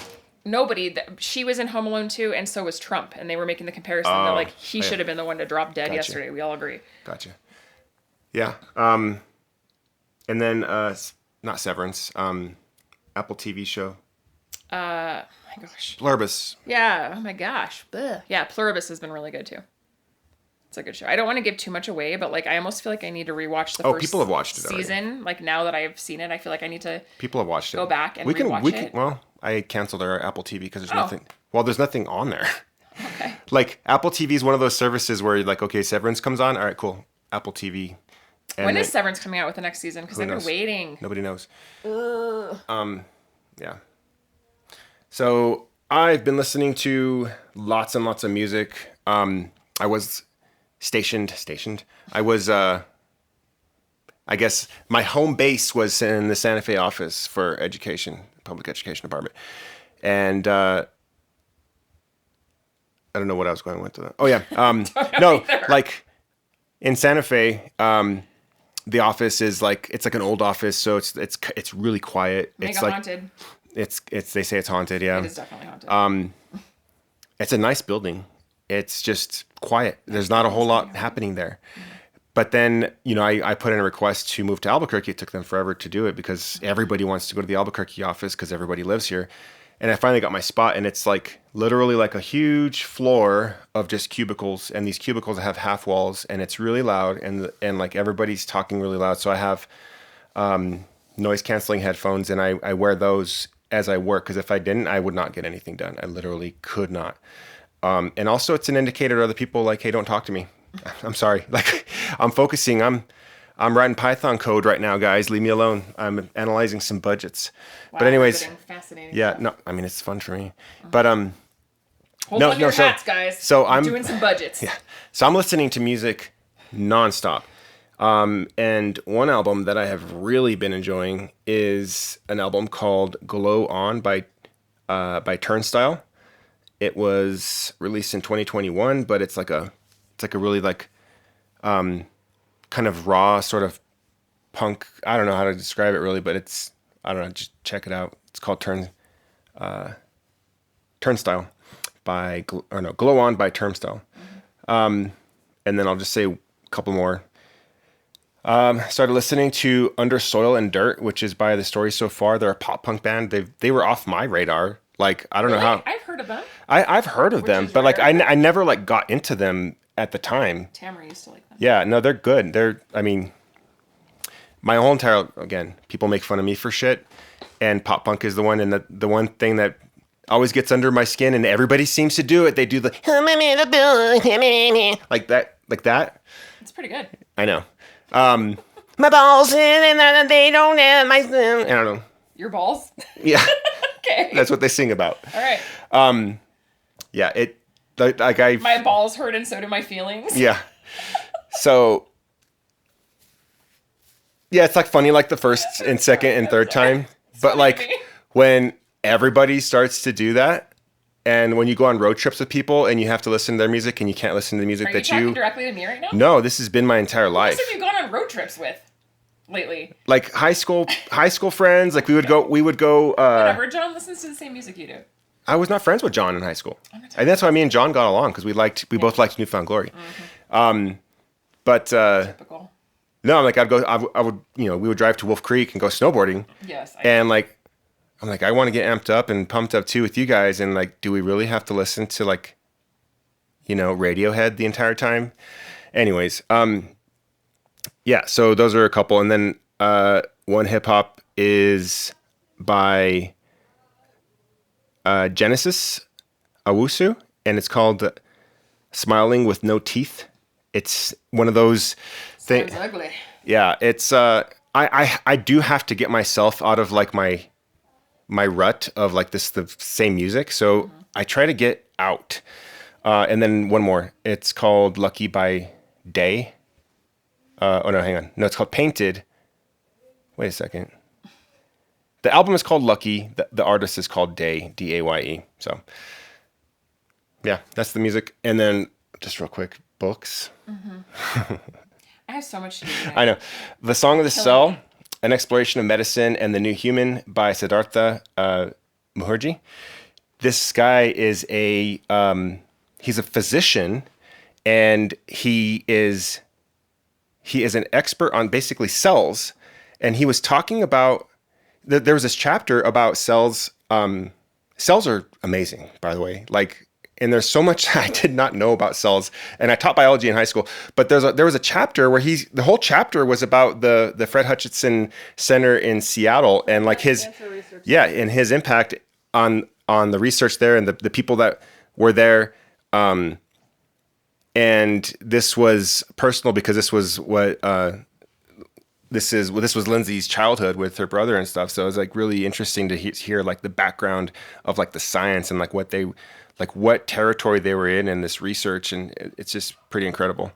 nobody, she was in Home Alone 2, and so was Trump, and they were making the comparison that, like, he should have been the one to drop dead yesterday. We all agree. Gotcha. Yeah. And then, not Severance, Apple TV show. My gosh. Pluribus. Yeah. Oh my gosh. Ugh. Yeah. Pluribus has been really good too. It's a good show. I don't want to give too much away, but like I almost feel like I need to rewatch the first people have watched it already. season. Like now that I've seen it, I feel like I need to People have watched it. go back and rewatch it. Well, I canceled our Apple TV because there's nothing. Well, there's nothing on there. Okay. Like Apple TV is one of those services where you're like, okay, Severance comes on. All right, cool. Apple TV. And When is Severance coming out with the next season? Because I've been knows? waiting. Nobody knows. Yeah. So I've been listening to lots and lots of music. I was stationed. I was, I guess my home base was in the Santa Fe office for education, public education department. And, I don't know what I was going with that. Oh yeah. No, like in Santa Fe, the office is like, it's like an old office. So it's really quiet. Mega it's like, haunted. It's they say it's haunted. Yeah. It is definitely haunted. It's a nice building. It's just quiet. There's not a whole lot happening there. But then, you know, I put in a request to move to Albuquerque. It took them forever to do it because everybody wants to go to the Albuquerque office because everybody lives here. And I finally got my spot, and it's like literally like a huge floor of just cubicles, and these cubicles have half walls, and it's really loud, and like everybody's talking really loud. So I have noise canceling headphones, and I wear those as I work, because if I didn't, I would not get anything done. I literally could not. And also it's an indicator to other people like, hey, don't talk to me. I'm sorry. Like I'm focusing. I'm writing Python code right now, guys. Leave me alone. I'm analyzing some budgets. Wow, but anyways, fascinating yeah, stuff. no, I mean, it's fun for me, but, Hold on your hats, guys. So I'm doing some budgets. Yeah. So I'm listening to music nonstop. And one album that I have really been enjoying is an album called Glow On by Turnstile. It was released in 2021, but it's like a really like, kind of raw sort of punk. I don't know how to describe it really, but I don't know. Just check it out. It's called Turnstile Glow On by Turnstile. And then I'll just say a couple more. Started listening to Under Soil and Dirt, which is by The Story So Far. They're a pop punk band. They were off my radar. Like, I don't know how. I've heard of them. I've heard of them, but like I never like got into them at the time. Tamara used to like them. Yeah, no, they're good. I mean, my whole entire, again, people make fun of me for shit, and pop punk is the one, and the one thing that always gets under my skin, and everybody seems to do it. They do the like that. It's pretty good. I know. My balls in and they don't have my. I don't know. Your balls? Yeah, Okay. that's what they sing about. All right. Yeah, like I. My balls hurt and so do my feelings. Yeah. So. Yeah, it's like funny like the first and second and third time, but like when everybody starts to do that, and when you go on road trips with people and you have to listen to their music and you can't listen to the music Are you that talking directly to me right now? No, this has been my entire Who life. else have you gone on road trips with lately? Like high school friends, like we would go Whatever, John listens to the same music you do. I was not friends with John in high school. And that's why me and John got along, because we both liked New Found Glory. But Typical. no, like I would, we would drive to Wolf Creek and go snowboarding. Yes. And like, I'm like, I want to get amped up and pumped up too with you guys. And like, do we really have to listen to like, Radiohead the entire time? Anyways, yeah, so those are a couple. And then one hip hop is by Genesis Owusu, and it's called Smiling with No Teeth. It's one of those things. Sounds ugly. Yeah, it's I do have to get myself out of like my rut of like the same music. So I try to get out. And then one more. It's called Lucky by Day. Oh no, hang on. No, it's called Painted. Wait a second. The album is called Lucky. The artist is called Day, Daye. So yeah, that's the music. And then just real quick, books. I have so much to do today. I know. The Song of the Cell, An Exploration of Medicine and the New Human by Siddhartha Mukherjee. This guy is he's a physician, and he is an expert on basically cells. And he was talking about, there was this chapter about cells. Cells are amazing, by the way. Like, and there's so much I did not know about cells. And I taught biology in high school, but there was a chapter where the whole chapter was about the Fred Hutchinson Center in Seattle and like his impact on the research there and the people that were there. And this was personal because this was what this was Lindsay's childhood with her brother and stuff. So it was like really interesting to hear like the background of like the science and like what territory they were in this research. And it's just pretty incredible.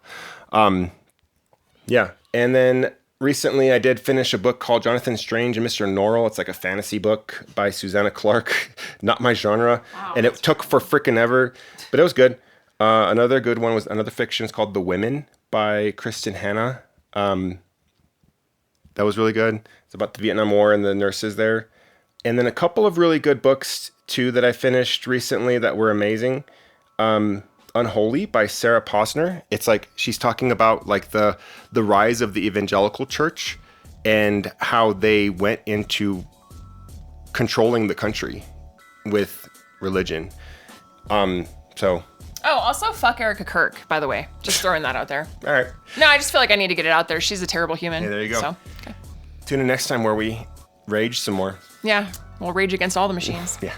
Yeah. And then recently I did finish a book called Jonathan Strange and Mr. Norrell. It's like a fantasy book by Susanna Clark, not my genre. Wow, and it took for frickin' ever, but it was good. Another good one was another fiction. It's called The Women by Kristen Hanna. That was really good. It's about the Vietnam War and the nurses there. And then a couple of really good books too that I finished recently that were amazing. Unholy by Sarah Posner. It's like she's talking about like the rise of the evangelical church and how they went into controlling the country with religion. So. Oh, also fuck Erica Kirk, by the way. Just throwing that out there. All right. No, I just feel like I need to get it out there. She's a terrible human. Yeah, there you go. So, okay. Tune in next time where we rage some more. Yeah, we'll rage against all the machines. Yeah.